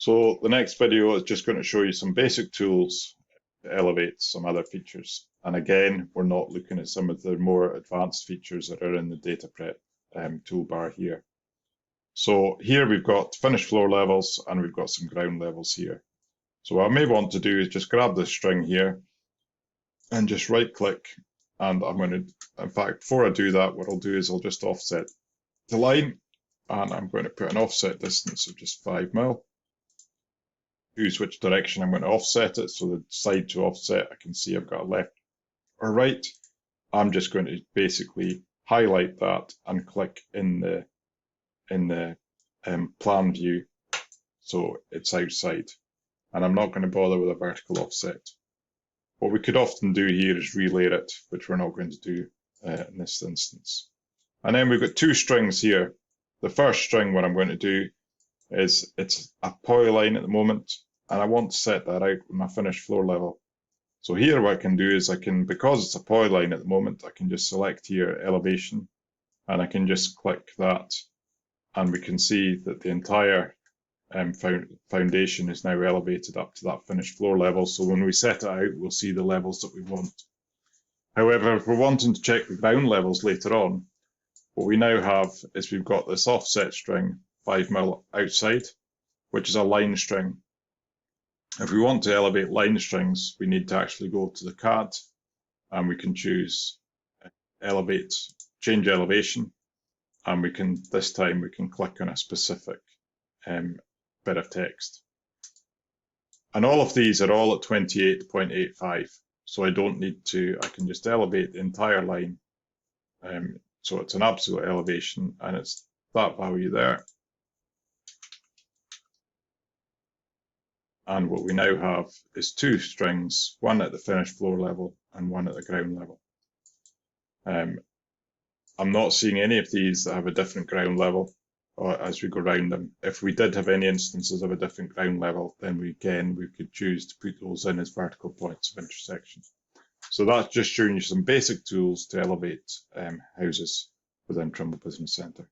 So the next video is just going to show you some basic tools to elevate some other features. And again, we're not looking at some of the more advanced features that are in the data prep toolbar here. So here we've got finished floor levels and we've got some ground levels here. So what I may want to do is just grab this string here and just right click, and I'm going to, in fact, before I do that, what I'll do is I'll just offset the line, and I'm going to put an offset distance of just 5 mil. Choose which direction I'm going to offset it, so the side to offset, I can see I've got a left or right. I'm just going to basically highlight that and click in the plan view so it's outside, and I'm not going to bother with a vertical offset. What we could often do here is relayer it, which we're not going to do in this instance. And then we've got two strings here. The first string, what I'm going to do is, it's a polyline at the moment, and I want to set that out with my finished floor level. So here what I can do is because it's a polyline at the moment, I can just select here elevation, and I can just click that, and we can see that the entire foundation is now elevated up to that finished floor level. So when we set it out, we'll see the levels that we want. However, if we're wanting to check the ground levels later on, what we now have is we've got this offset string 5 mil outside, which is a line string. If we want to elevate line strings, we need to actually go to the CAD, and we can choose elevate, change elevation, and this time we can click on a specific bit of text. And all of these are all at 28.85, so I don't need to, I can just elevate the entire line. So it's an absolute elevation, and it's that value there. And what we now have is two strings, one at the finished floor level and one at the ground level. I'm not seeing any of these that have a different ground level as we go around them. If we did have any instances of a different ground level, then we could choose to put those in as vertical points of intersection. So that's just showing you some basic tools to elevate houses within Trimble Business Centre.